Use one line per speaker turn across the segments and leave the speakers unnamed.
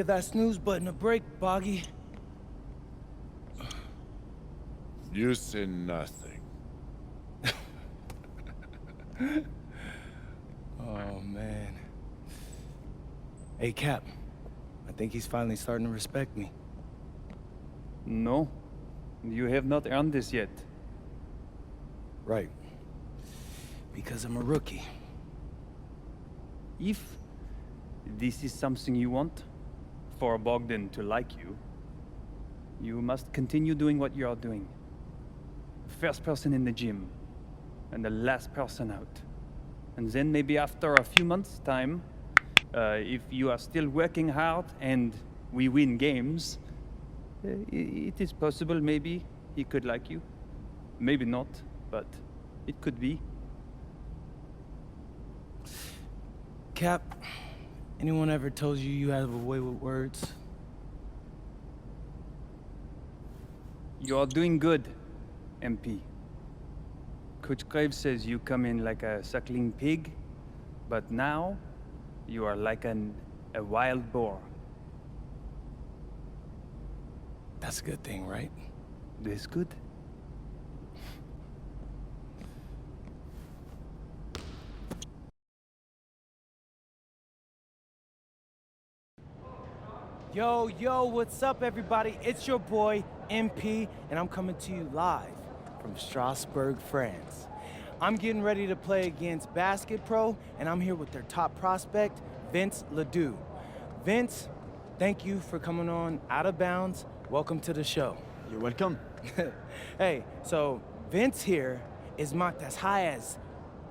give that snooze button a break, Boggy.
You say nothing.
Oh, man. Hey, Cap. I think he's finally starting to respect me.
No, you have not earned this yet.
Right. Because I'm a rookie.
If this is something you want, for Bogdan to like you, you must continue doing what you are doing. First person in the gym, and the last person out. And then maybe after a few months' time, if you are still working hard and we win games, it is possible maybe he could like you. Maybe not, but it could be.
Cap, anyone ever told you you have a way with words?
You are doing good, MP. Coach Graves says you come in like a suckling pig, but now you are like a wild boar.
That's a good thing, right?
That's good.
Yo, what's up, everybody? It's your boy, MP, and I'm coming to you live from Strasbourg, France. I'm getting ready to play against Basket Pro, and I'm here with their top prospect, Vince Ledoux. Vince, thank you for coming on Out of Bounds. Welcome to the show.
You're welcome.
Hey, so Vince here is mocked as high as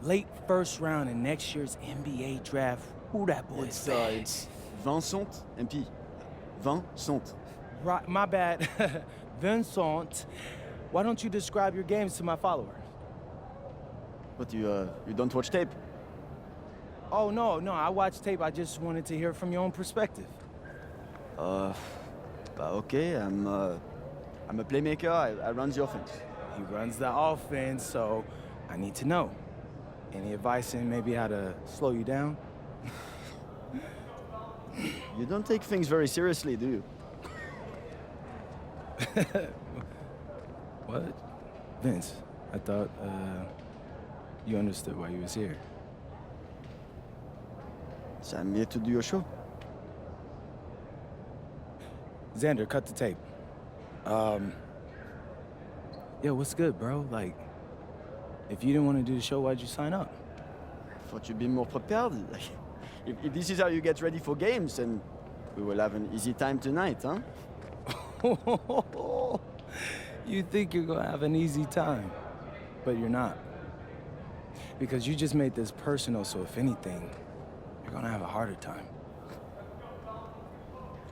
late first round in next year's NBA draft. Who that boy is?
It's Vincent, MP. Vincent.
Right, my bad. Vincent, why don't you describe your games to my followers?
But you don't watch tape?
Oh, no, I watch tape. I just wanted to hear from your own perspective.
Okay, I'm a playmaker. I run the offense.
He runs the offense, so I need to know. Any advice in maybe how to slow you down?
You don't take things very seriously, do you?
What? Vince, I thought, you understood why you was here.
So I'm here to do your show.
Xander, cut the tape. Yo, what's good, bro? Like, if you didn't want to do the show, why'd you sign up?
I thought you'd be more prepared. If this is how you get ready for games, then we will have an easy time tonight, huh?
You think you're gonna have an easy time, but you're not. Because you just made this personal, so if anything, you're gonna have a harder time.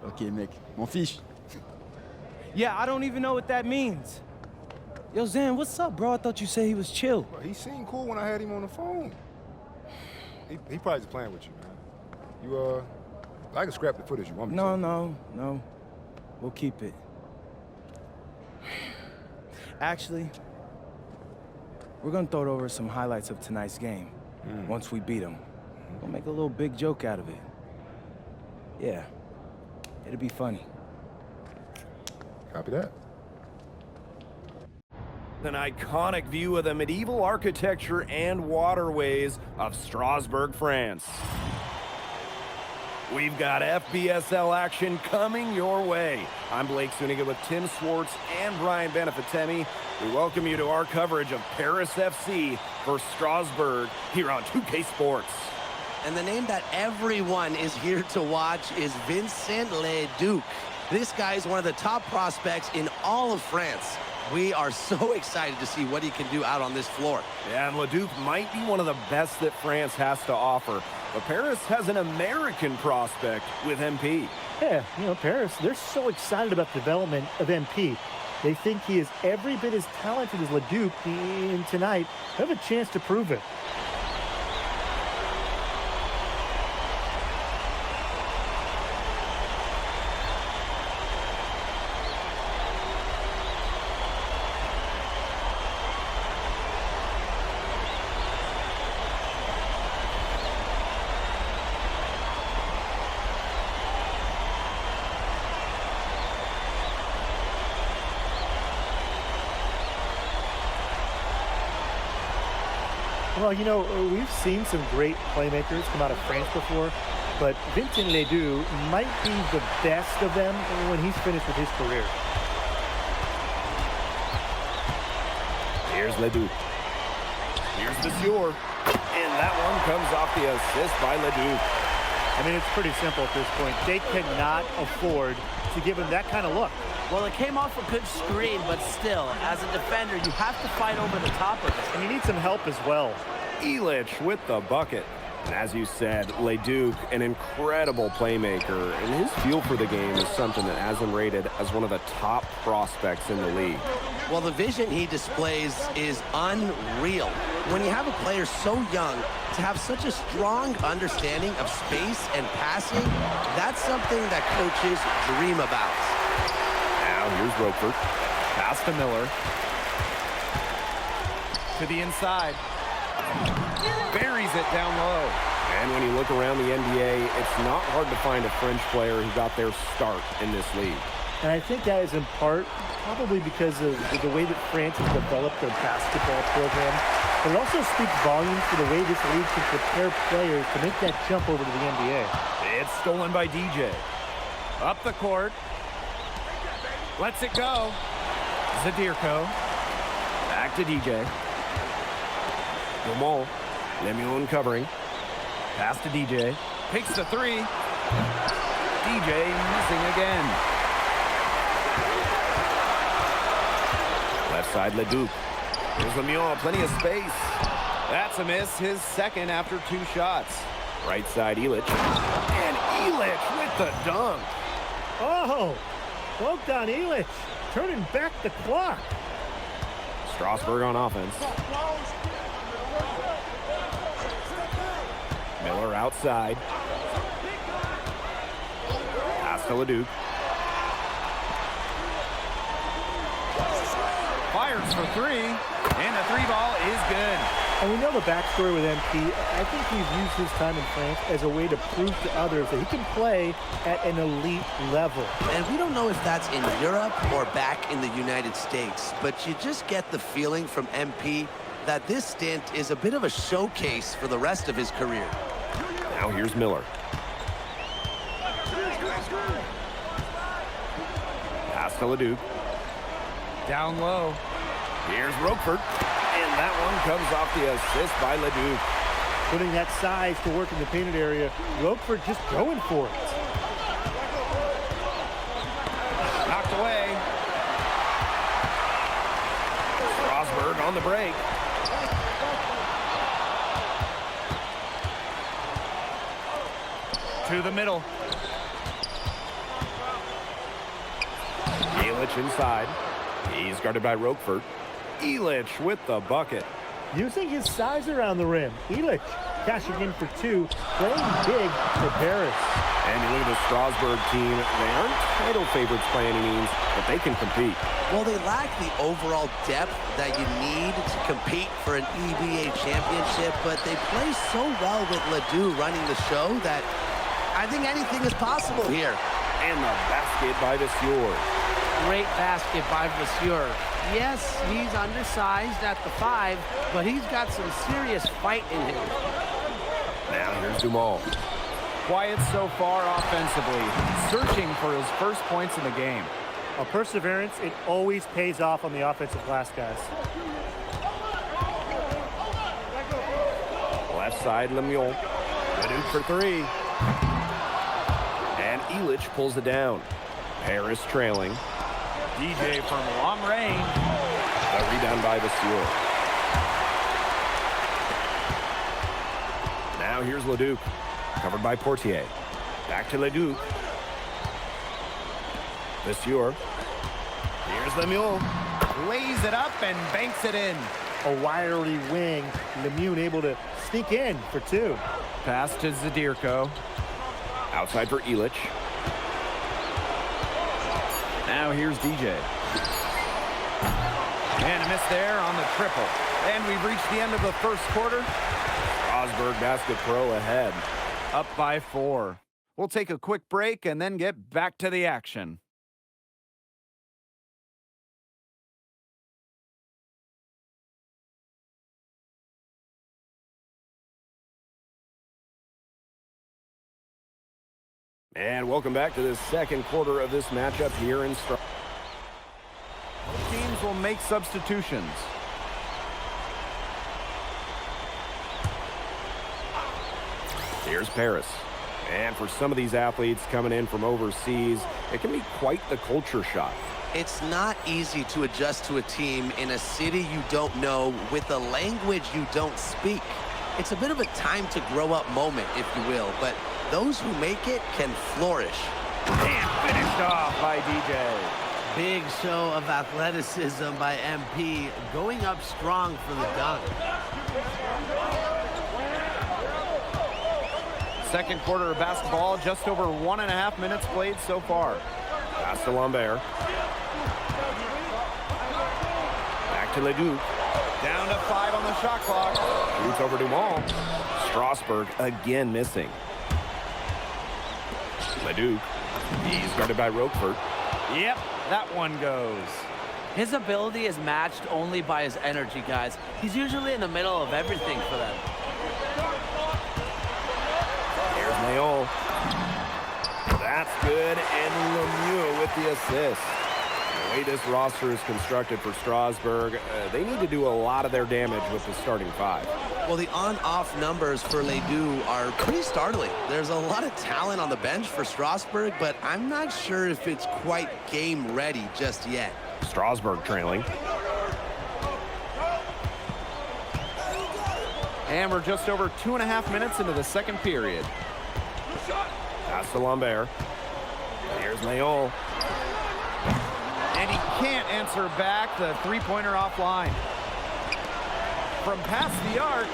Okay, mec. M'en fiche.
Yeah, I don't even know what that means. Yo, Zan, what's up, bro? I thought you said he was chill.
Bro, he seemed cool when I had him on the phone. He probably just playing with you, man. You, I can scrap the footage you want me to.
No. We'll keep it. Actually, we're gonna throw it over some highlights of tonight's game. Once we beat them. We'll make a little big joke out of it. Yeah, it'll be funny.
Copy that.
An iconic view of the medieval architecture and waterways of Strasbourg, France. We've got FBSL action coming your way. I'm Blake Suniga with Tim Swartz and Brian Benefitemi. We welcome you to our coverage of Paris FC versus Strasbourg here on 2K Sports.
And the name that everyone is here to watch is Vincent Ledoux. This guy is one of the top prospects in all of France. We are so excited to see what he can do out on this floor.
Yeah, and Ledoux might be one of the best that France has to offer. But Paris has an American prospect with MP.
Yeah, Paris, they're so excited about the development of MP. They think he is every bit as talented as Ledoux, and tonight, they have a chance to prove it. Well, we've seen some great playmakers come out of France before, but Vincent Ledoux might be the best of them when he's finished with his career.
Here's Ledoux. Here's Monsieur. And that one comes off the assist by Ledoux.
I mean, it's pretty simple at this point. They cannot afford to give him that kind of look.
Well, it came off a good screen, but still, as a defender, you have to fight over the top of it.
And you need some help as well.
Elich with the bucket. And as you said, Leduc, an incredible playmaker, and his feel for the game is something that has him rated as one of the top prospects in the league.
Well, the vision he displays is unreal. When you have a player so young, to have such a strong understanding of space and passing, that's something that coaches dream about.
Now here's Roquefort.
Pass to Miller. To the inside. Buries it down low.
And when you look around the NBA, it's not hard to find a French player who got their start in this league.
And I think that is in part probably because of the way that France has developed their basketball program. But it also speaks volumes for the way this league can prepare players to make that jump over to the NBA.
It's stolen by DJ. Up the court. Lets it go. Zadirko. Back to DJ.
Dumont. Lemuel covering.
Pass to DJ. Takes the three. DJ missing again.
Left side, Leduc. Here's Lemuel, plenty of space.
That's a miss, his second after 2 shots.
Right side, Elich. And Elich with the dunk.
Oh, Bogdan Elich turning back the clock.
Strasburg on offense. Miller outside. Pass to Leduc.
Fires for 3, and the 3 ball is good.
And we know the backstory with MP. I think we've used his time in France as a way to prove to others that he can play at an elite level.
And we don't know if that's in Europe or back in the United States, but you just get the feeling from MP that this stint is a bit of a showcase for the rest of his career.
Now here's Miller. Pass to Leduc.
Down low.
Here's Roquefort. And that one comes off the assist by Leduc.
Putting that size to work in the painted area. Roquefort just going for it.
Knocked away.
Strasburg on the break.
To the middle.
Elich inside. He's guarded by Roquefort. Elich with the bucket.
Using his size around the rim. Elich cashing in for 2, playing big for Paris.
And you look at the Strasburg team. They aren't title favorites by any means, but they can compete.
Well, they lack the overall depth that you need to compete for an EBA championship, but they play so well with Ledoux running the show that I think anything is possible here.
And the basket by Monsieur.
Great basket by Monsieur. Yes, he's undersized at the 5, but he's got some serious fight in him.
Now here's Dumont.
Quiet so far offensively, searching for his first points in the game.
A perseverance, it always pays off on the offensive glass, guys.
Left side, Lemuel. Leduc for 3. And Elich pulls it down. Paris trailing.
DJ from long range.
A rebound by Monsieur. Now here's Leduc. Covered by Portier. Back to Leduc. Monsieur. Here's Lemuel.
Lays it up and banks it in.
A wiry wing. Lemuel able to sneak in for 2.
Pass to Zadirko.
Outside for Elich.
Now here's DJ. And a miss there on the triple. And we've reached the end of the first quarter.
Strasburg Basket Pro ahead.
Up by 4. We'll take a quick break and then get back to the action.
And welcome back to the second quarter of this matchup here in Strasbourg.
Teams will make substitutions.
Here's Paris. And for some of these athletes coming in from overseas, it can be quite the culture shock.
It's not easy to adjust to a team in a city you don't know with a language you don't speak. It's a bit of a time to grow up moment, if you will, but those who make it can flourish.
And finished off by DJ.
Big show of athleticism by MP, going up strong for the dunk.
Second quarter of basketball, just over 1.5 minutes played so far.
Pass to Lambert. Back to Leduc.
Down to 5 on the shot clock.
Shoots over Dumont. Strasbourg again missing. Leduc. He's guarded by Roquefort.
Yep, that one goes.
His ability is matched only by his energy, guys. He's usually in the middle of everything for them.
Here's Mayon. That's good, and Lemieux with the assist. The way this roster is constructed for Strasbourg, they need to do a lot of their damage with the starting five.
Well, the on-off numbers for Ledoux are pretty startling. There's a lot of talent on the bench for Strasbourg, but I'm not sure if it's quite game ready just yet.
Strasbourg trailing.
And we're just over 2.5 minutes into the second period.
Pass to Lambert. Here's Mayon.
And he can't answer back the three-pointer offline. From past the arc.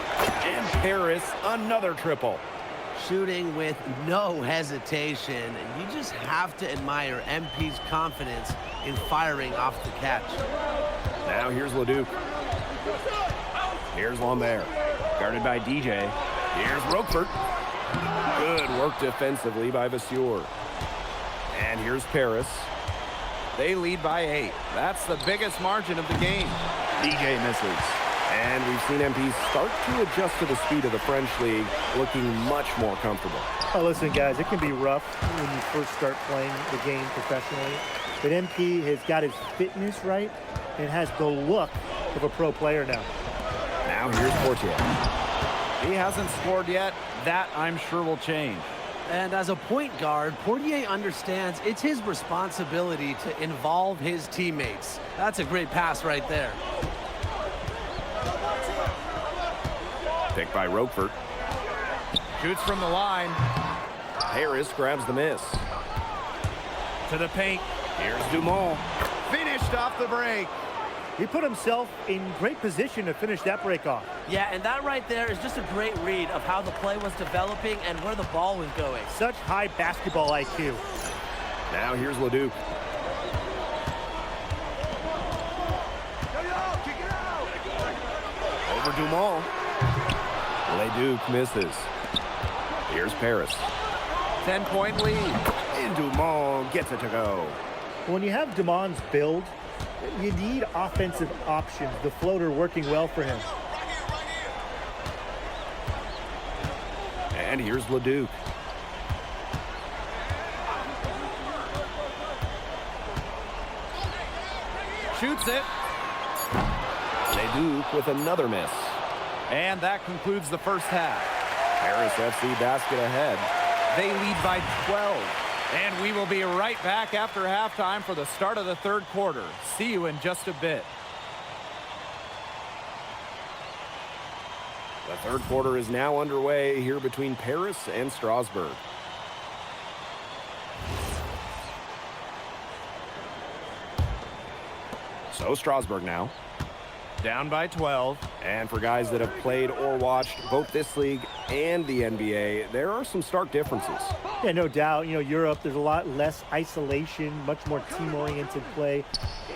And Paris, another triple.
Shooting with no hesitation. You just have to admire MP's confidence in firing off the catch.
Now here's Leduc. Here's Lambert. Guarded by DJ. Here's Roquefort. Good work defensively by Vasseur. And here's Paris.
They lead by 8. That's the biggest margin of the game. DJ misses.
And we've seen MP start to adjust to the speed of the French league, looking much more comfortable.
Oh, listen, guys, it can be rough when you first start playing the game professionally. But MP has got his fitness right and has the look of a pro player now.
Now here's Portier.
He hasn't scored yet. That, I'm sure, will change.
And as a point guard, Portier understands it's his responsibility to involve his teammates. That's a great pass right there.
Picked by Roquefort.
Shoots from the line.
Harris grabs the miss.
To the paint.
Here's Dumont.
Finished off the break.
He put himself in great position to finish that break off.
Yeah, and that right there is just a great read of how the play was developing and where the ball was going.
Such high basketball IQ.
Now here's Leduc. Over Dumont. Leduc misses. Here's Paris.
10-point lead.
And Dumont gets it to go.
When you have Dumont's build, you need offensive options. The floater working well for him.
And here's Leduc.
Shoots it.
Leduc with another miss.
And that concludes the first half.
Paris FC basket ahead.
They lead by 12. And we will be right back after halftime for the start of the third quarter. See you in just a bit.
The third quarter is now underway here between Paris and Strasbourg. So Strasbourg now.
Down by 12.
And for guys that have played or watched both this league and the NBA, there are some stark differences.
Yeah, no doubt. You know, Europe, there's a lot less isolation, much more team-oriented play.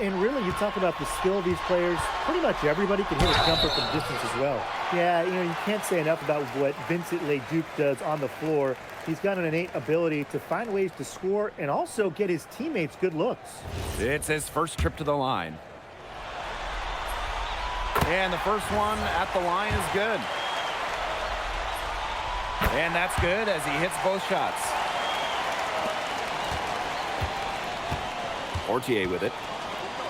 And really, you talk about the skill of these players, pretty much everybody can hit a jumper from distance as well. Yeah, you know, you can't say enough about what Vincent Leduc does on the floor. He's got an innate ability to find ways to score and also get his teammates good looks.
It's his first trip to the line. And the first one at the line is good. And that's good as he hits both shots.
Portier with it.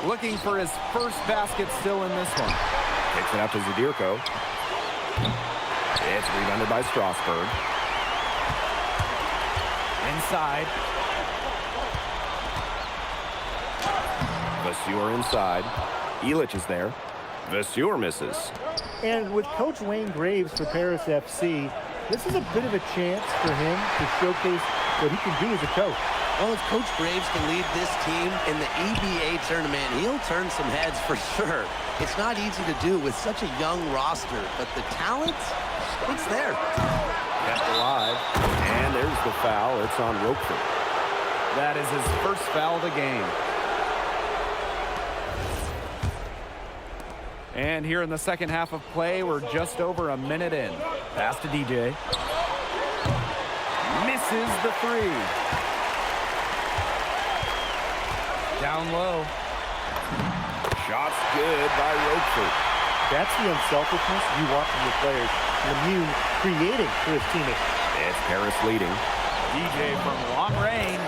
Looking for his first basket still in this one.
Kicks it out to Zadirko. It's rebounded by Strasburg.
Inside.
Vasseur inside. Elich is there. Vasseur misses.
And with Coach Wayne Graves for Paris FC, this is a bit of a chance for him to showcase what he can do as a coach.
Well, if Coach Graves can lead this team in the EBA tournament, he'll turn some heads for sure. It's not easy to do with such a young roster, but the talent, it's there.
Kept alive. And there's the foul. It's on Roquefort.
That is his first foul of the game. And here in the second half of play, we're just over a minute in. Pass to DJ. Misses the three. Down low.
Shot's good by Roquefort.
That's the unselfishness you want from your players. Lemieux creating for his teammates.
It's Paris leading.
DJ from long range.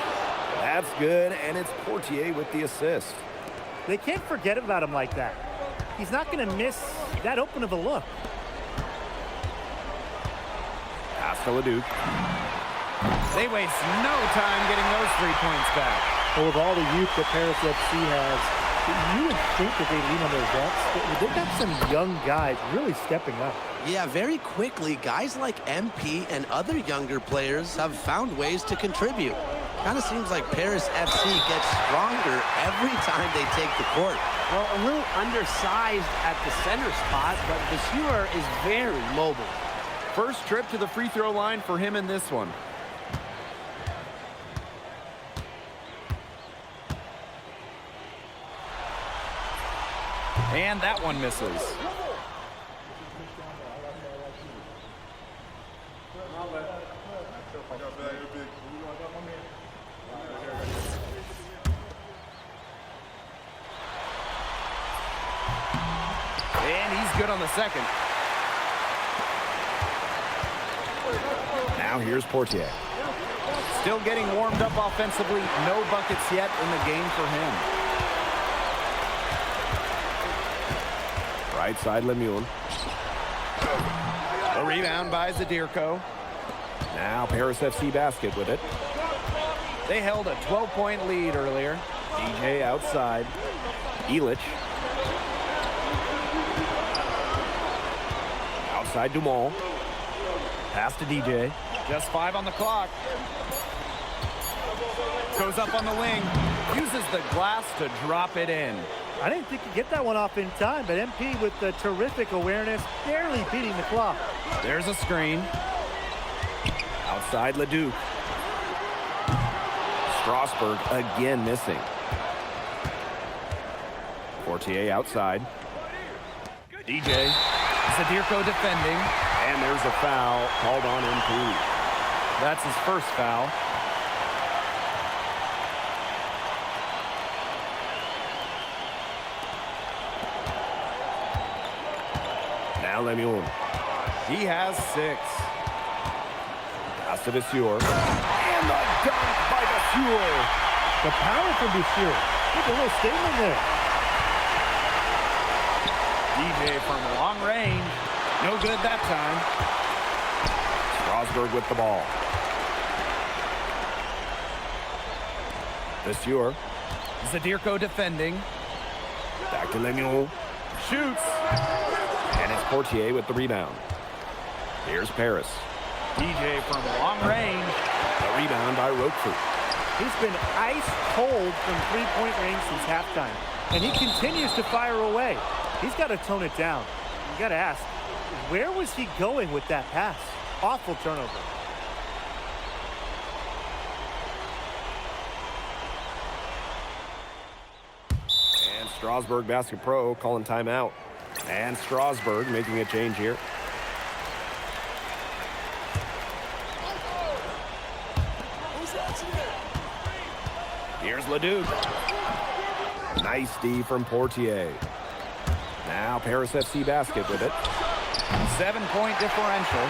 That's good, and it's Portier with the assist.
They can't forget about him like that. He's not going to miss that open of a look.
Pass to Leduc.
They waste no time getting those 3 points back.
Well, with all the youth that Paris FC has, you would think that they lean on their vets. They've got some young guys really stepping up.
Yeah, very quickly, guys like MP and other younger players have found ways to contribute. Kind of seems like Paris FC gets stronger every time they take the court.
Well, a little undersized at the center spot, but Vasseur is very mobile.
First trip to the free throw line for him in this one. And that one misses. And he's good on the second.
Now here's Portier.
Still getting warmed up offensively. No buckets yet in the game for him.
Right side Lemieux.
A rebound by Zadirko.
Now Paris FC basket with it.
They held a 12-point lead earlier.
DJ outside. Elich. Outside Dumont. Pass to DJ.
Just 5 on the clock. Goes up on the wing. Uses the glass to drop it in.
I didn't think he'd get that one off in time, but MP with the terrific awareness, barely beating the clock.
There's a screen.
Outside Leduc. Strasburg again missing. Portier outside.
DJ. Zadirko defending.
And there's a foul called on MP.
That's his first foul.
Now Lemieux.
He has 6.
Pass to Vasseur. And the dunk by Vasseur.
The power from Vasseur. Look, a little statement there.
DJ from long range. No good that time.
Strasburg with the ball. Vasseur.
Zadirko defending.
Back to Lemieux.
Shoots.
And it's Portier with the rebound. Here's Paris.
DJ from long range.
The rebound by Roquefort.
He's been ice cold from three-point range since halftime, and he continues to fire away. He's got to tone it down. You got to ask, where was he going with that pass? Awful turnover.
And Strasburg Basket Pro calling timeout. And Strasburg making a change here. Here's Leduc. Nice D from Portier. Now Paris FC basket with it.
7-point differential.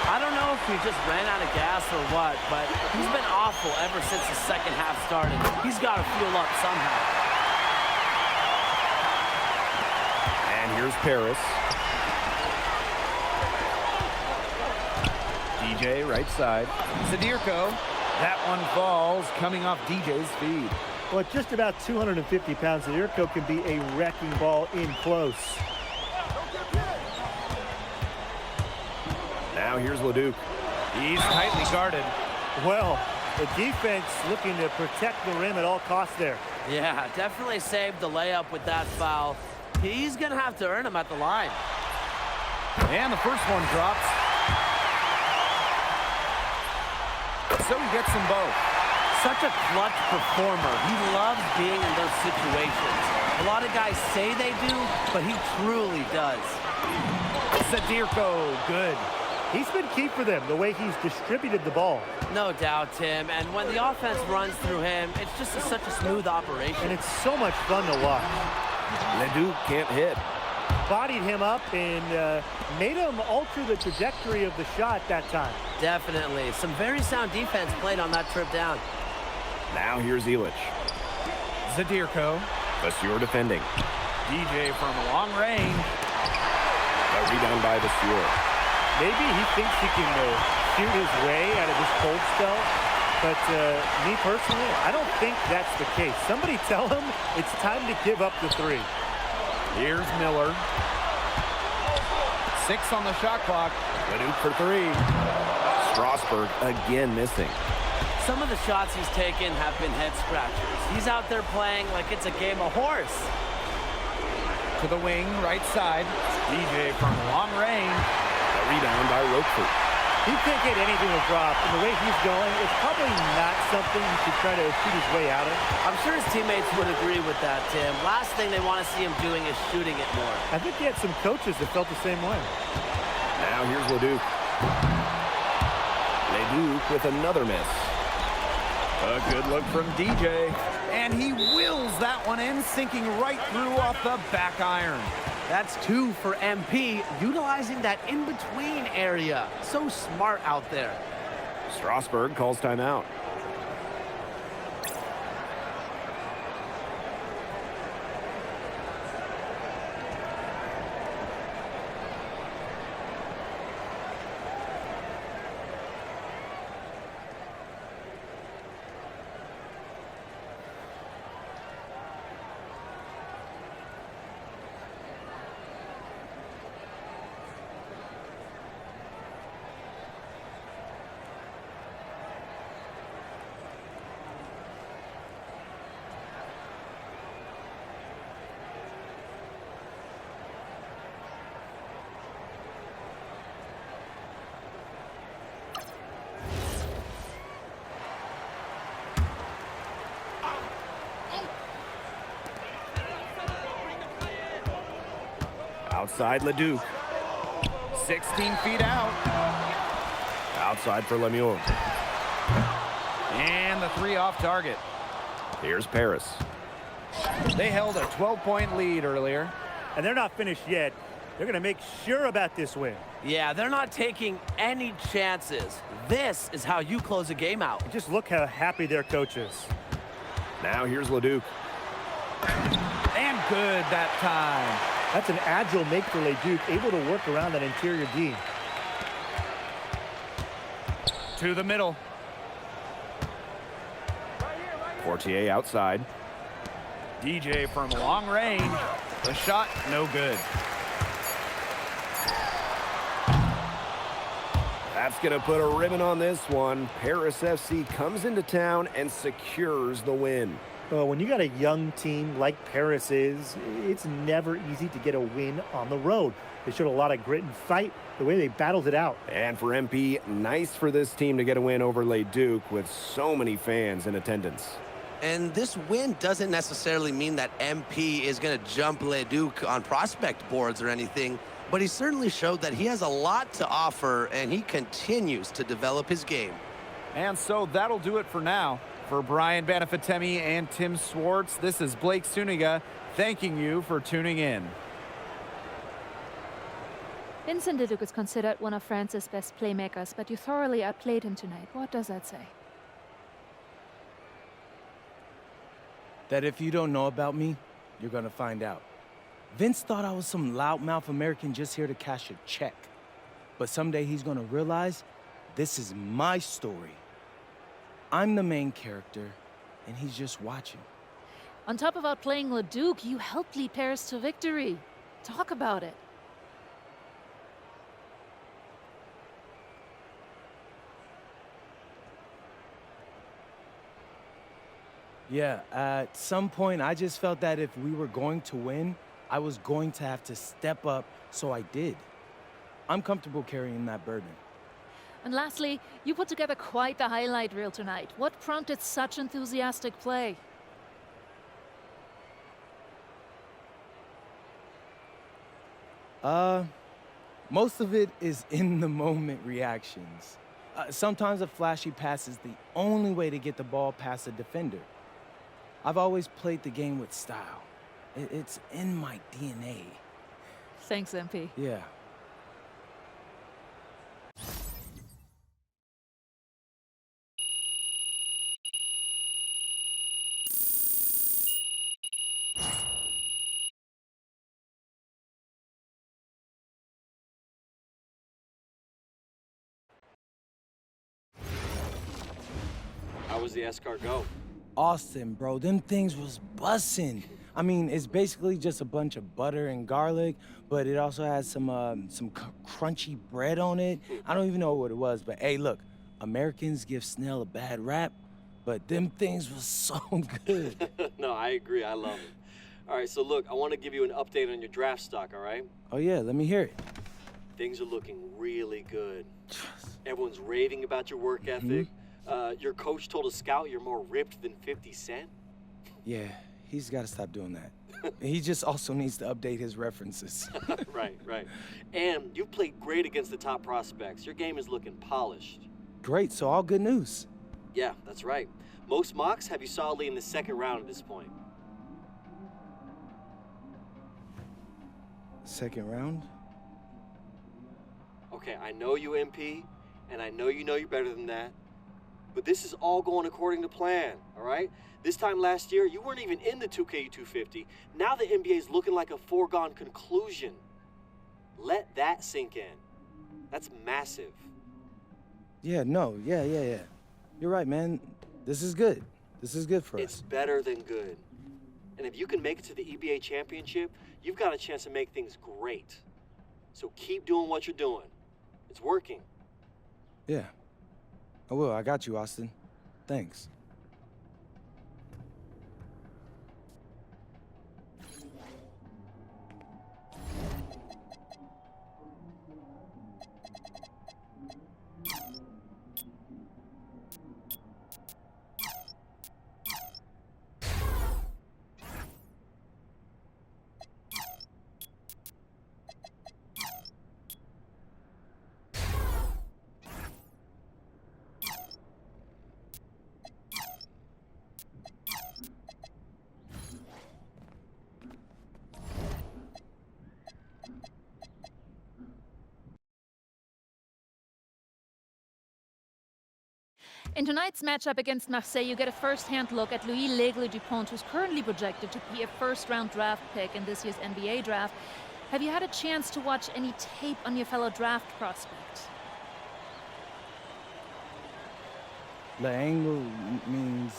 I don't know if he just ran out of gas or what, but he's been awful ever since the second half started. He's got to fuel up somehow.
And here's Paris. DJ right side.
Zadirko. That one falls, coming off DJ's feed.
Well, at just about 250 pounds, Zadirko can be a wrecking ball in close.
Now here's Leduc.
He's tightly guarded.
Well, the defense looking to protect the rim at all costs there.
Yeah, definitely saved the layup with that foul. He's going to have to earn them at the line.
And the first one drops. So he gets them both.
Such a clutch performer. He loves being in those situations. A lot of guys say they do, but he truly does.
Zadirko, good.
He's been key for them, the way he's distributed the ball.
No doubt, Tim. And when the offense runs through him, it's just such a smooth operation.
And it's so much fun to watch.
Leduc can't hit.
Bodied him up and made him alter the trajectory of the shot that time.
Definitely. Some very sound defense played on that trip down.
Now here's Illich.
Zadirko.
Vasseur defending.
DJ from long range.
A rebound by Vasseur.
Maybe he thinks he can shoot his way out of this cold spell, but me personally, I don't think that's the case. Somebody tell him it's time to give up the three.
Here's Miller. 6 on the shot clock.
Leduc for 3. Strasburg again missing.
Some of the shots he's taken have been head scratchers. He's out there playing like it's a game of horse.
To the wing, right side. DJ from long range.
A rebound by Roquefort.
He can't get anything to drop, and the way he's going, it's probably not something he should try to shoot his way out of.
I'm sure his teammates would agree with that, Tim. Last thing they want to see him doing is shooting it more.
I think he had some coaches that felt the same way.
Now here's Leduc. Leduc with another miss.
A good look from DJ. And he wills that one in, sinking right through off the back iron.
That's 2 for MP, utilizing that in-between area. So smart out there.
Strasburg calls timeout. Outside Leduc.
16 feet out.
Outside for Lemieux.
And the 3 off target.
Here's Paris.
They held a 12-point lead earlier.
And they're not finished yet. They're going to make sure about this win.
Yeah, they're not taking any chances. This is how you close a game out.
Just look how happy their coach is.
Now here's Leduc.
And good that time.
That's an agile make for Leduc, able to work around that interior D.
To the middle.
Fortier outside.
DJ from long range. The shot, no good.
That's going to put a ribbon on this one. Paris FC comes into town and secures the win.
Well, when you got a young team like Paris is, it's never easy to get a win on the road. They showed a lot of grit and fight, the way they battled it out.
And for MP, nice for this team to get a win over Leduc with so many fans in attendance.
And this win doesn't necessarily mean that MP is going to jump Leduc on prospect boards or anything, but he certainly showed that he has a lot to offer, and he continues to develop his game.
And so that'll do it for now. For Brian Banafitemi and Tim Swartz, this is Blake Suniga thanking you for tuning in.
Vincent Leduc is considered one of France's best playmakers, but you thoroughly outplayed him tonight. What does that say?
That if you don't know about me, you're gonna find out. Vince thought I was some loudmouth American just here to cash a check. But someday he's gonna realize this is my story. I'm the main character, and he's just watching.
On top of outplaying Leduc, you helped lead Paris to victory. Talk about it.
Yeah, at some point, I just felt that if we were going to win, I was going to have to step up, so I did. I'm comfortable carrying that burden.
And lastly, you put together quite the highlight reel tonight. What prompted such enthusiastic play?
Most of it is in-the-moment reactions. Sometimes a flashy pass is the only way to get the ball past a defender. I've always played the game with style. It's in my DNA.
Thanks, MP.
Yeah.
How was the escargot?
Austin, bro, them things was bussin'. I mean, it's basically just a bunch of butter and garlic, but it also has some crunchy bread on it. I don't even know what it was, but hey, look, Americans give snail a bad rap, but them things was so good.
No, I agree. I love it. All right, so look, I want to give you an update on your draft stock, all right?
Oh yeah, let me hear it.
Things are looking really good. Everyone's raving about your work ethic. Your coach told a scout you're more ripped than 50 Cent.
Yeah, he's got to stop doing that. He just also needs to update his references.
Right. And you've played great against the top prospects. Your game is looking polished.
Great, so all good news.
Yeah, that's right. Most mocks have you solidly in the second round at this point.
Second round?
Okay, I know you, MP, and I know you're better than that. But this is all going according to plan, all right? This time last year, you weren't even in the 2K 250. Now the NBA is looking like a foregone conclusion. Let that sink in. That's massive.
Yeah. You're right, man. This is good. This is good for us.
It's better than good. And if you can make it to the EBA championship, you've got a chance to make things great. So keep doing what you're doing. It's working.
Yeah. I will. I got you, Austin. Thanks.
In tonight's matchup against Marseille, you get a first-hand look at Louis L'Aigle Dupont, who's currently projected to be a first-round draft pick in this year's NBA draft. Have you had a chance to watch any tape on your fellow draft prospect?
L'Aigle means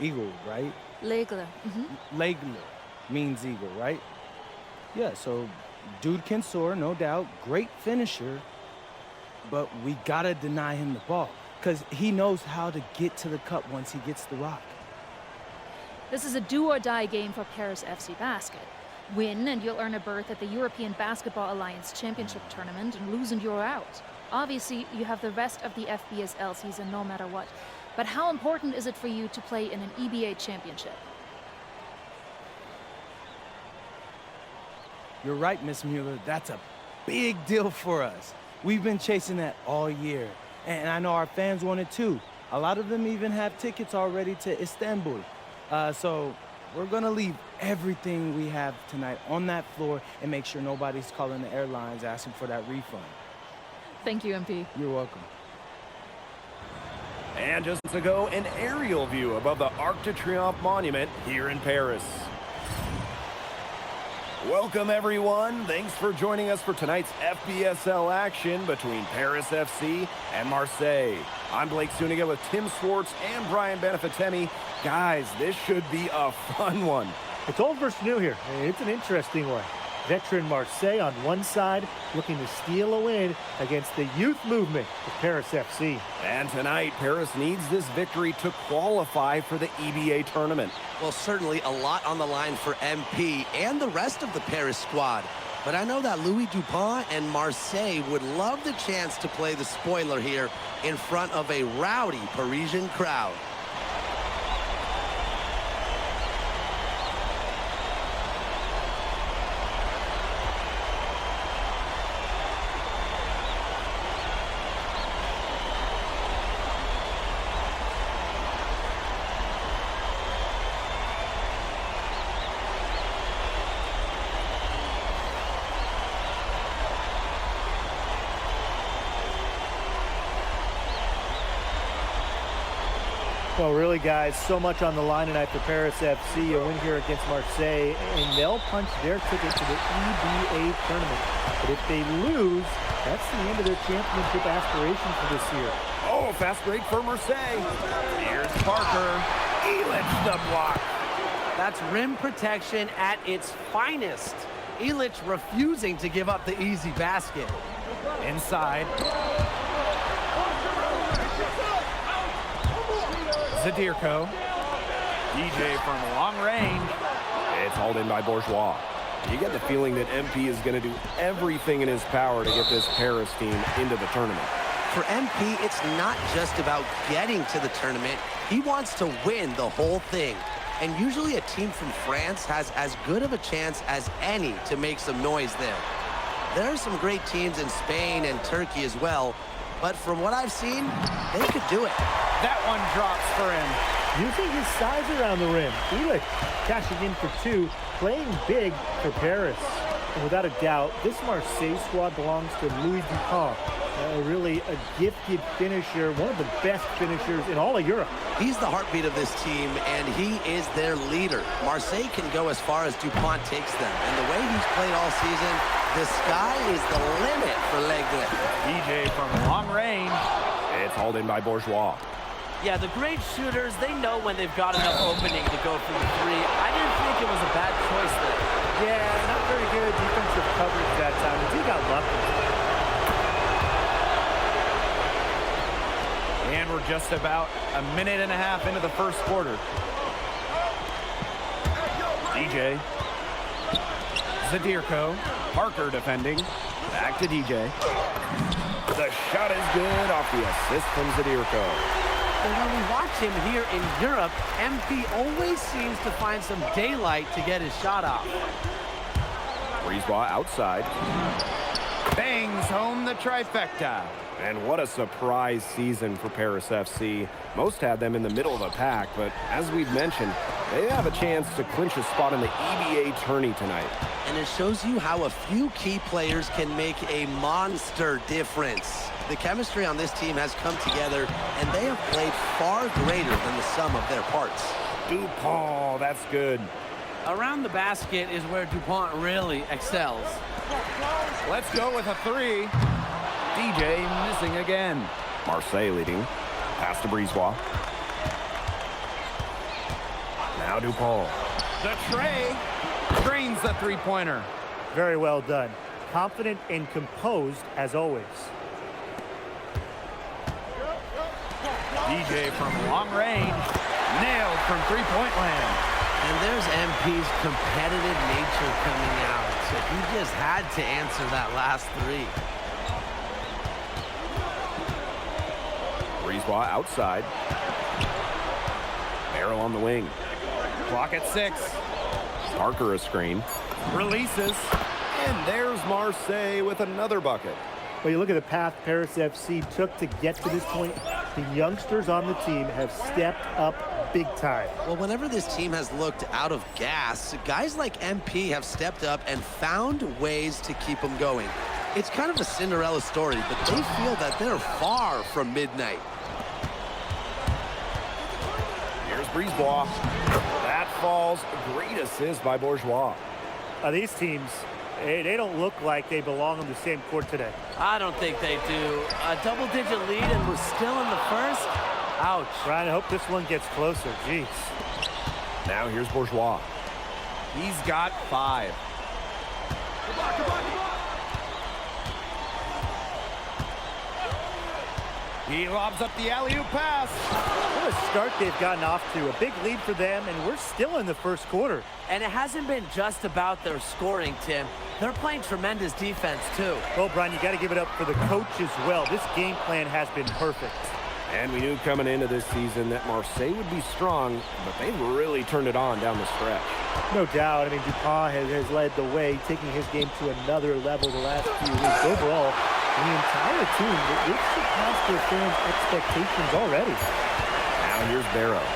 eagle, right?
L'Aigle.
L'Aigle means eagle, right? Yeah, so dude can soar, no doubt. Great finisher, but we gotta deny him the ball, because he knows how to get to the cup once he gets the rock.
This is a do-or-die game for Paris FC Basket. Win, and you'll earn a berth at the European Basketball Alliance Championship Tournament, and lose and you're out. Obviously, you have the rest of the FBSL season no matter what. But how important is it for you to play in an EBA championship?
You're right, Miss Mueller. That's a big deal for us. We've been chasing that all year. And I know our fans want it too. A lot of them even have tickets already to Istanbul. So We're gonna leave everything we have tonight on that floor and make sure nobody's calling the airlines asking for that refund.
Thank you, MP.
You're welcome.
And just to go, an aerial view above the Arc de Triomphe monument here in Paris. Welcome, everyone. Thanks for joining us for tonight's FBSL action between Paris FC and Marseille. I'm Blake Zuniga with Tim Swartz and Brian Benefitemi. Guys, this should be a fun one.
It's old versus new here. It's an interesting one. Veteran Marseille on one side, looking to steal a win against the youth movement of Paris FC.
And tonight, Paris needs this victory to qualify for the EBA tournament.
Well, certainly a lot on the line for MP and the rest of the Paris squad. But I know that Louis Dupont and Marseille would love the chance to play the spoiler here in front of a rowdy Parisian crowd.
Well, really, guys, so much on the line tonight for Paris FC. A win here against Marseille, and they'll punch their ticket to the EBA tournament. But if they lose, that's the end of their championship aspirations for this year.
Oh, fast break for Marseille. Here's Parker. Illich the block.
That's rim protection at its finest. Illich refusing to give up the easy basket.
Inside. Zadirko. DJ from long range.
It's hauled in by Bourgeois. You get the feeling that MP is going to do everything in his power to get this Paris team into the tournament.
For MP, it's not just about getting to the tournament. He wants to win the whole thing. And usually a team from France has as good of a chance as any to make some noise there. There are some great teams in Spain and Turkey as well, but from what I've seen, they could do it.
That one drops for him.
Using his size around the rim, Illich cashing in for two, playing big for Paris. And without a doubt, this Marseille squad belongs to Louis Dupont. Really a gifted finisher, one of the best finishers in all of Europe.
He's the heartbeat of this team, and he is their leader. Marseille can go as far as Dupont takes them, and the way he's played all season, the sky is the limit for L'Aigle.
DJ from long range.
It's hauled in by Bourgeois.
Yeah, the great shooters, they know when they've got enough opening to go for the three. I didn't think it was a bad choice there.
Yeah, not very good defensive coverage that time. He got lucky.
And we're just about a minute and a half into the first quarter. DJ. Zadirko. Parker defending. Back to DJ.
The shot is good off the assist from Zadirko.
And when we watch him here in Europe, MP always seems to find some daylight to get his shot off.
Brisebois outside.
Bangs home the trifecta.
And what a surprise season for Paris FC. Most had them in the middle of the pack, but as we've mentioned, they have a chance to clinch a spot in the EBA tourney tonight.
And it shows you how a few key players can make a monster difference. The chemistry on this team has come together, and they have played far greater than the sum of their parts.
Dupont, that's good.
Around the basket is where Dupont really excels.
Let's go with a three. DJ missing again.
Marseille leading. Pass to Brisebois. Now Dupont.
The tray drains the three-pointer.
Very well done. Confident and composed as always.
DJ from long range. Nailed from three-point land.
And there's MP's competitive nature coming out. So he just had to answer that last three.
Brisebois outside. Barrel on the wing.
Clock at 6.
Parker a screen.
Releases.
And there's Marseille with another bucket.
Well, you look at the path Paris FC took to get to this point. The youngsters on the team have stepped up big time.
Well, whenever this team has looked out of gas, guys like MP have stepped up and found ways to keep them going. It's kind of a Cinderella story, but they feel that they're far from midnight.
Here's Brisebois. That falls. Great assist by Bourgeois.
These teams, they don't look like they belong on the same court today.
I don't think they do. A double-digit lead and we're still in the first? Ouch.
Ryan, I hope this one gets closer. Jeez.
Now here's Bourgeois.
He's got 5. He lobs up the alley-oop pass.
What a start they've gotten off to. A big lead for them, and we're still in the first quarter.
And it hasn't been just about their scoring, Tim. They're playing tremendous defense, too.
Well, Brian, you got to give it up for the coach as well. This game plan has been perfect.
And we knew coming into this season that Marseille would be strong, but they've really turned it on down the stretch.
No doubt. I mean, Dupont has led the way, taking his game to another level the last few weeks. Overall, the entire team, they've surpassed their fans' expectations already.
Now here's Barrow.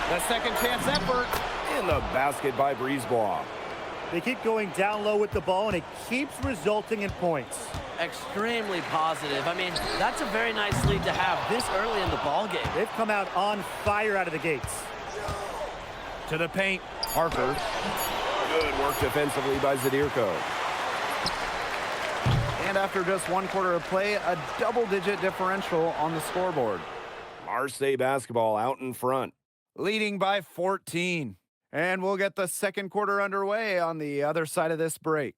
The second chance effort.
In the basket by Brisebois.
They keep going down low with the ball, and it keeps resulting in points.
Extremely positive. I mean, that's a very nice lead to have this early in the ball game.
They've come out on fire out of the gates.
To the paint. Parker.
Good work defensively by Zadirko.
And after just 1 quarter of play, a double-digit differential on the scoreboard.
Marseille basketball out in front.
Leading by 14. And we'll get the second quarter underway on the other side of this break.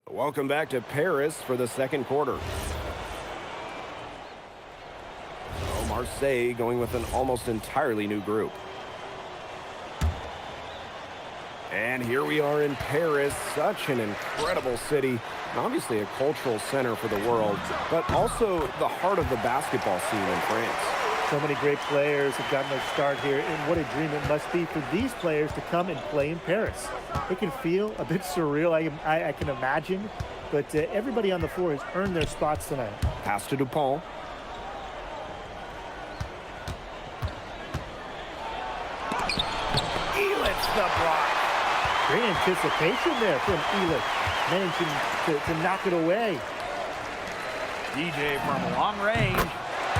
Welcome back to Paris for the second quarter. Oh, Marseille going with an almost entirely new group. And here we are in Paris, such an incredible city, and obviously a cultural center for the world, but also the heart of the basketball scene in France.
So many great players have gotten their start here, and what a dream it must be for these players to come and play in Paris. It can feel a bit surreal, I can imagine, but everybody on the floor has earned their spots tonight.
Pass to Dupont.
Elitch the block.
Great anticipation there from Elitch, managing to knock it away.
DJ from long range.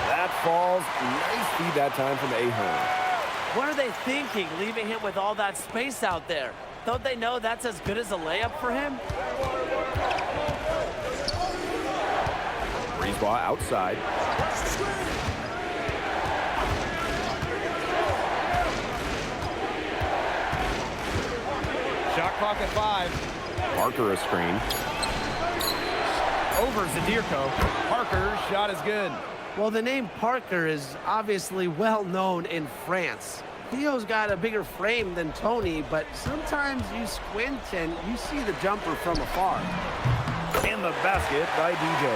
That falls. Nice feed that time from Ahern.
What are they thinking, leaving him with all that space out there? Don't they know that's as good as a layup for him?
Brisebois outside.
Shot clock at 5.
Parker a screen.
Over Zadirko. Parker's shot is good.
Well, the name Parker is obviously well known in France. Theo's got a bigger frame than Tony, but sometimes you squint and you see the jumper from afar.
In the basket by DJ.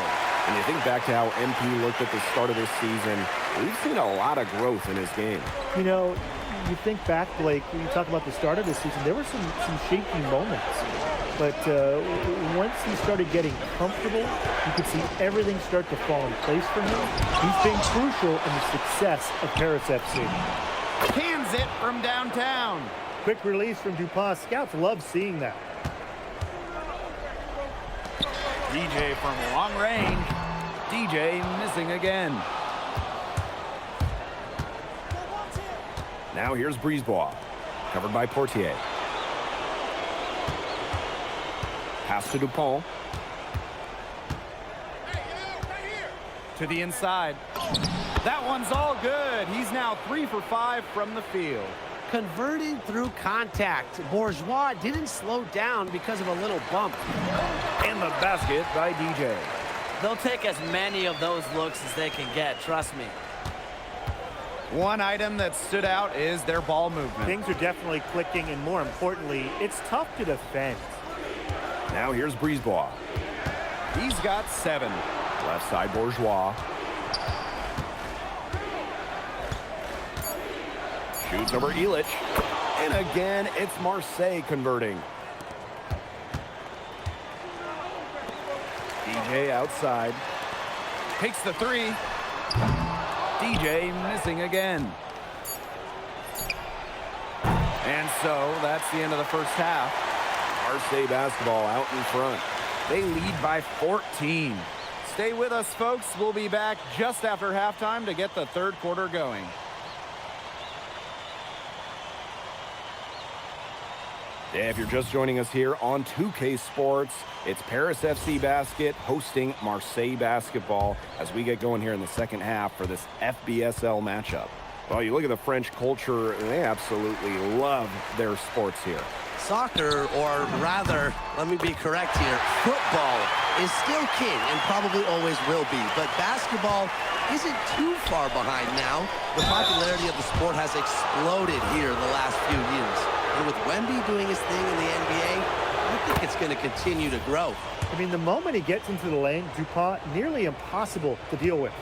And you think back to how MP looked at the start of this season, we've seen a lot of growth in his game.
You know, you think back, Blake, when you talk about the start of the season, there were some shaky moments. But once he started getting comfortable, you could see everything start to fall in place for him. He's been crucial in the success of Paris FC.
Cans it from downtown.
Quick release from Dupont. Scouts love seeing that.
DJ from long range. DJ missing again.
Now here's Brisebois, covered by Portier. Pass to Dupont.
To the inside. That one's all good. He's now 3 for 5 from the field.
Converting through contact. Bourgeois didn't slow down because of a little bump.
In the basket by DJ.
They'll take as many of those looks as they can get, trust me.
One item that stood out is their ball movement.
Things are definitely clicking, and more importantly, it's tough to defend.
Now here's Brisebois.
He's got 7.
Left side Bourgeois. Shoots over Elitch. And again, it's Marseille converting.
DJ outside. Takes the three. DJ missing again. And so that's the end of the first half.
Marseille basketball out in front.
They lead by 14. Stay with us, folks. We'll be back just after halftime to get the third quarter going.
Yeah, if you're just joining us here on 2K Sports, it's Paris FC Basket hosting Marseille basketball as we get going here in the second half for this FBSL matchup. Well, you look at the French culture, they absolutely love their sports here.
Soccer, or rather, let me be correct here, football is still king and probably always will be, but basketball isn't too far behind now. The popularity of the sport has exploded here the last few years. And with Wemby doing his thing in the NBA, I think it's going to continue to grow.
I mean, the moment he gets into the lane, Dupont, nearly impossible to deal with.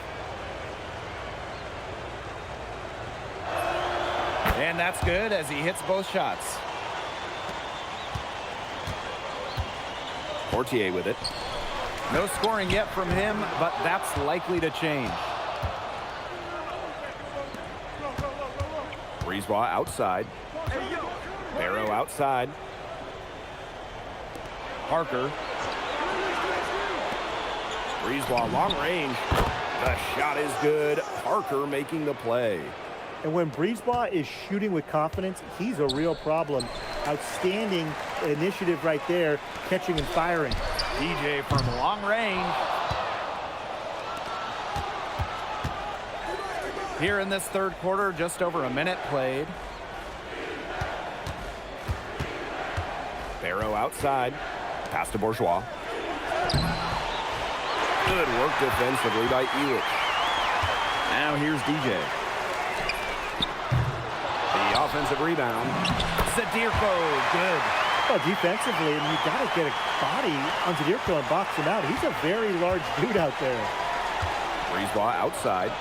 And that's good as he hits both shots.
Portier with it.
No scoring yet from him, but that's likely to change.
Brisebois outside. Barrow outside.
Parker.
Brisebois long range. The shot is good. Parker making the play.
And when Brisebois is shooting with confidence, he's a real problem. Outstanding initiative right there, catching and firing.
DJ from long range. Here in this third quarter, just over a minute played.
Barrow outside. Pass to Bourgeois. Good work defensively by Elitch. Now here's DJ. The offensive rebound.
Zadirko, good.
Well, defensively, and you got to get a body on Zadirko and box him out. He's a very large dude out there.
Brisebois outside.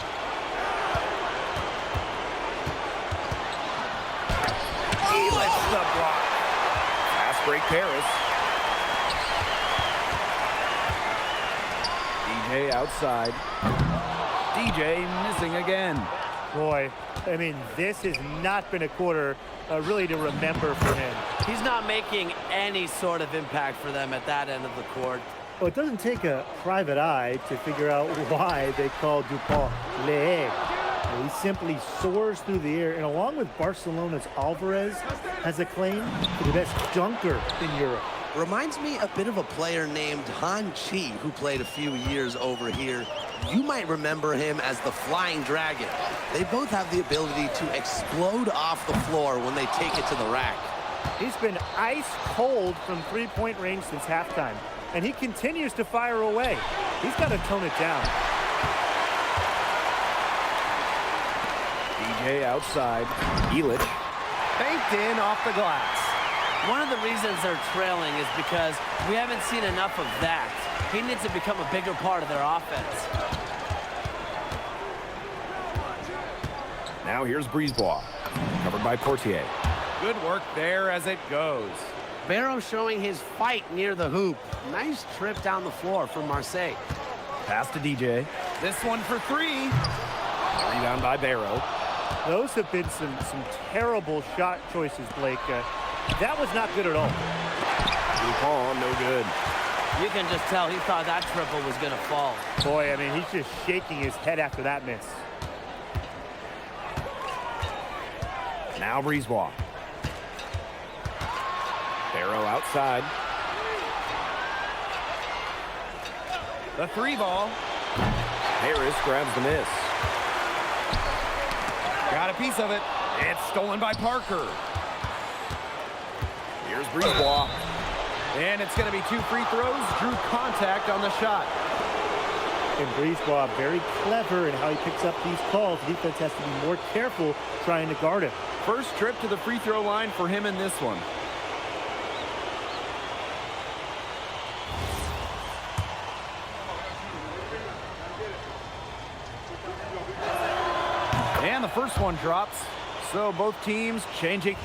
Elitch the block.
Fast break Paris. DJ outside.
DJ missing again.
Boy, I mean, this has not been a quarter really to remember for him.
He's not making any sort of impact for them at that end of the court.
Well, it doesn't take a private eye to figure out why they call Dupont Le. He simply soars through the air, and along with Barcelona's Alvarez, has a claim to the best dunker in Europe.
Reminds me a bit of a player named Han Chi, who played a few years over here. You might remember him as the Flying Dragon. They both have the ability to explode off the floor when they take it to the rack.
He's been ice cold from three-point range since halftime, and he continues to fire away. He's got to tone it down.
DJ outside. Elitch.
Banked in off the glass.
One of the reasons they're trailing is because we haven't seen enough of that. He needs to become a bigger part of their offense.
Now here's Brisebois. Covered by Portier.
Good work there as it goes.
Barrow showing his fight near the hoop. Nice trip down the floor from Marseille.
Pass to DJ.
This one for three.
Rebound by Barrow.
Those have been some terrible shot choices, Blake. That was not good at all.
Dupont, no good.
You can just tell he thought that triple was going to fall.
Boy, I mean, he's just shaking his head after that miss.
Now Brisebois. Barrow outside.
The three ball.
Harris grabs the miss.
Got a piece of it. It's stolen by Parker.
Here's Brisebois.
And it's going to be two free throws. Drew contact on the shot.
And Brisebois very clever in how he picks up these calls. The defense has to be more careful trying to guard him.
First trip to the free throw line for him in this one. And the first one drops. So both teams changing.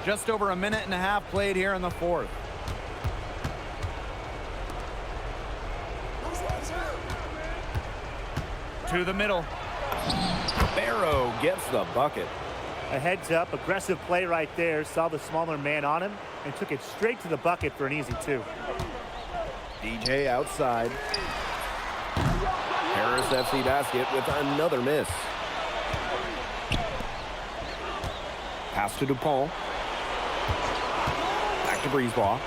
Just over a minute and a half played here in the fourth. To the middle.
Barrow gets the bucket.
A heads-up, aggressive play right there. Saw the smaller man on him and took it straight to the bucket for an easy two.
DJ outside. Paris FC basket with another miss. Pass to Dupont. Back to Brisebois.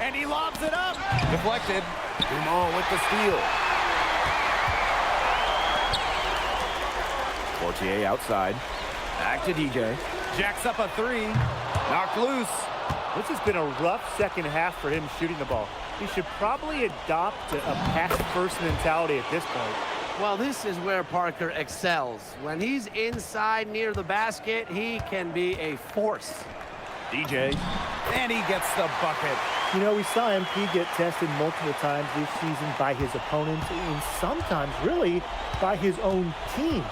And he lobs it up. Deflected.
Dumont with the steal. Portier outside. Back to DJ.
Jacks up a three. Knocked loose.
This has been a rough second half for him shooting the ball. He should probably adopt a pass-first mentality at this point.
Well, this is where Parker excels. When he's inside near the basket, he can be a force.
DJ.
And he gets the bucket.
You know, we saw MP get tested multiple times this season by his opponents and sometimes really by his own team.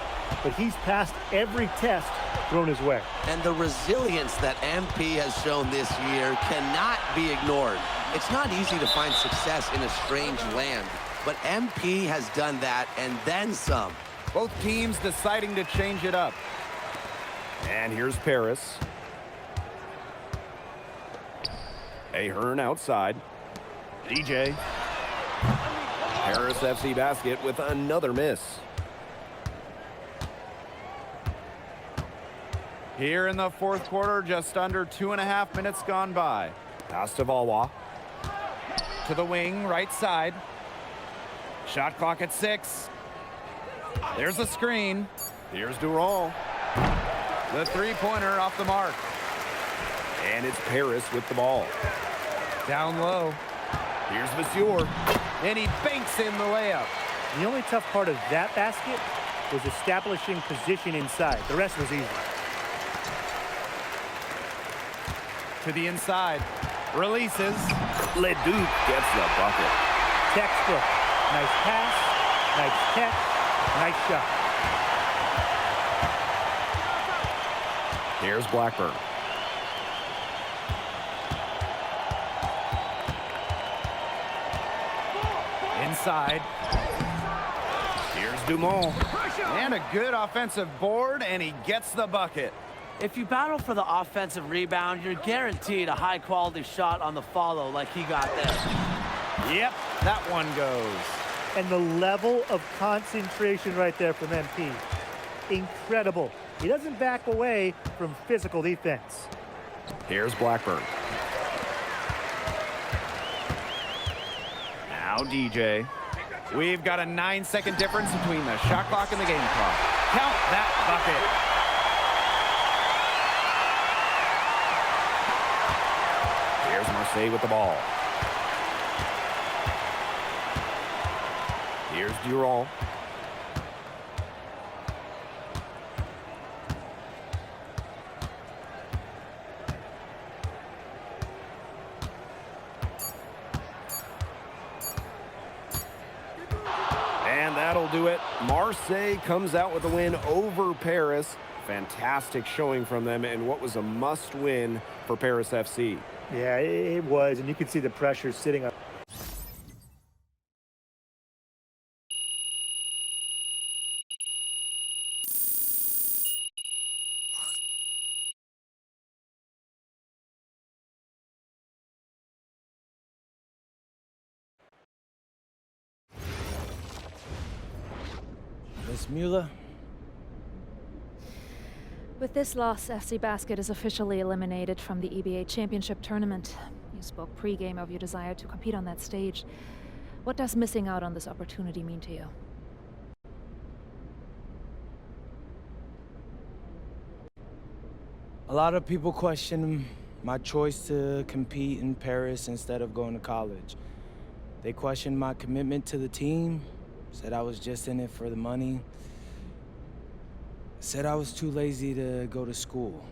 But he's passed every test thrown his way.
And the resilience that MP has shown this year cannot be ignored. It's not easy to find success in a strange land, but MP has done that and then some.
Both teams deciding to change it up.
And here's Paris. Ahern outside. DJ. Paris FC basket with another miss.
Here in the fourth quarter, just under 2.5 minutes gone by.
Pass to Valois.
To the wing, right side. Shot clock at 6. There's a screen.
Here's Durand.
The three-pointer off the mark.
And it's Paris with the ball.
Down low.
Here's Monsieur.
And he banks in the layup.
The only tough part of that basket was establishing position inside. The rest was easy.
To the inside. Releases.
Leduc gets the bucket.
Textbook. Nice pass, nice catch, nice shot.
Here's Blackburn.
Inside.
Here's Dumont.
And a good offensive board, and he gets the bucket.
If you battle for the offensive rebound, you're guaranteed a high-quality shot on the follow like he got there.
Yep, that one goes.
And the level of concentration right there from MP. Incredible. He doesn't back away from physical defense.
Here's Blackburn. Now DJ.
We've got a 9-second difference between the shot clock and the game clock. Count that bucket.
Here's Marseille with the ball. Here's Durand. And that'll do it. Marseille comes out with a win over Paris. Fantastic showing from them and what was a must-win for Paris FC.
Yeah, it was, and you could see the pressure sitting up.
Miss Mueller?
With this loss, FC Basket is officially eliminated from the EBA Championship Tournament. You spoke pre-game of your desire to compete on that stage. What does missing out on this opportunity mean to you?
A lot of people question my choice to compete in Paris instead of going to college. They questioned my commitment to the team, said I was just in it for the money, said I was too lazy to go to school.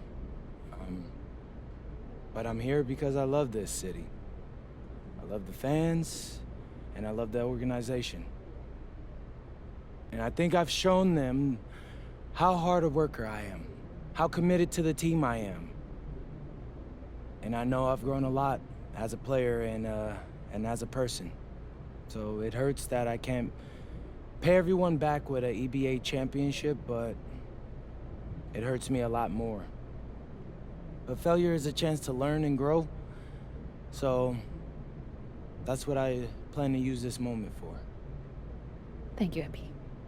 But I'm here because I love this city. I love the fans, and I love the organization. And I think I've shown them how hard a worker I am. how committed to the team I am. And I know I've grown a lot as a player and as a person. So it hurts that I can't pay everyone back with an EBA championship, but it hurts me a lot more. But failure is a chance to learn and grow, so that's what I plan to use this moment for.
Thank you, MP.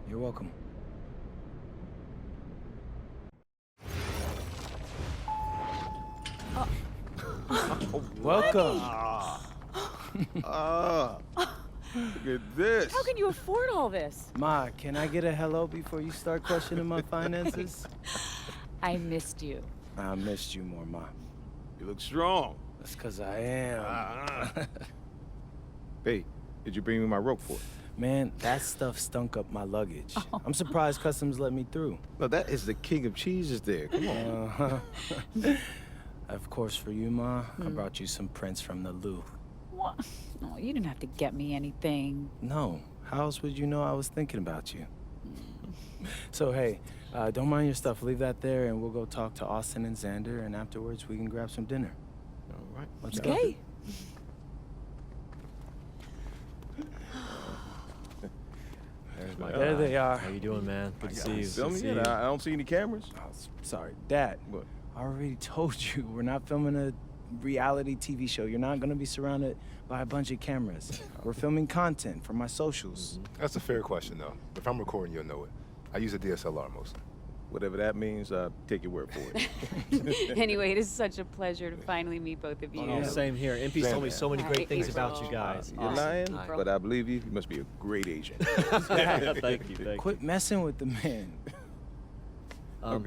You're welcome. Welcome.
Look at this.
How can you afford all this?
Ma, can I get a hello before you start questioning my finances?
I missed you.
I missed you more, Ma.
You look strong.
That's because I am.
Hey, did you bring me my rope for it?
Man, that stuff stunk up my luggage. I'm surprised customs let me through.
No, that is the king of cheeses there. Come on.
Of course, for you, Ma, I brought you some prints from the Louvre.
What? No, you didn't have to get me anything.
No, how else would you know I was thinking about you? So, hey, don't mind your stuff. Leave that there, and we'll go talk to Austin and Xander, and afterwards we can grab some dinner.
All right.
Let's go.
Okay.
There's my
There they are.
How you doing, man? Good to see you.
Filming it? I don't see any cameras.
Oh, sorry, Dad.
What?
I already told you, we're not filming a reality TV show. You're not gonna be surrounded by a bunch of cameras. We're filming content for my socials.
That's a fair question, though. If I'm recording, you'll know it. I use a DSLR mostly.
Whatever that means, take your word for it.
Anyway, it is such a pleasure to finally meet both of you.
Oh, same here. MP's told me so many great things about you guys.
You're lying, but I believe you. You must be a great agent.
Thank you.
Quit messing with the man.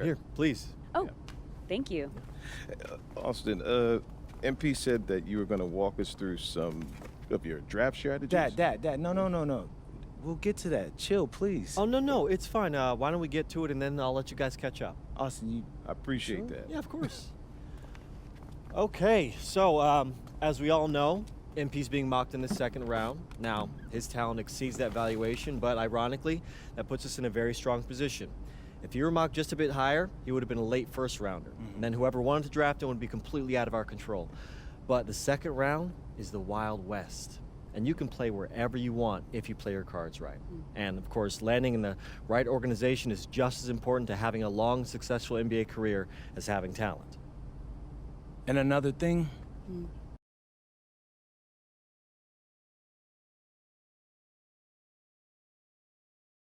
Here, please.
Oh, thank you.
Austin, MP said that you were going to walk us through some of your draft strategies.
Dad, no. We'll get to that. Chill, please.
Oh, no, it's fine. Why don't we get to it, and then I'll let you guys catch up.
Austin,
I appreciate that.
Yeah, of course. Okay, so as we all know, MP's being mocked in the second round. Now, his talent exceeds that valuation, but ironically, that puts us in a very strong position. If he were mocked just a bit higher, he would have been a late first rounder. And then whoever wanted to draft him would be completely out of our control. But the second round is the Wild West. And you can play wherever you want if you play your cards right. And of course, landing in the right organization is just as important to having a long, successful NBA career as having talent.
And another thing,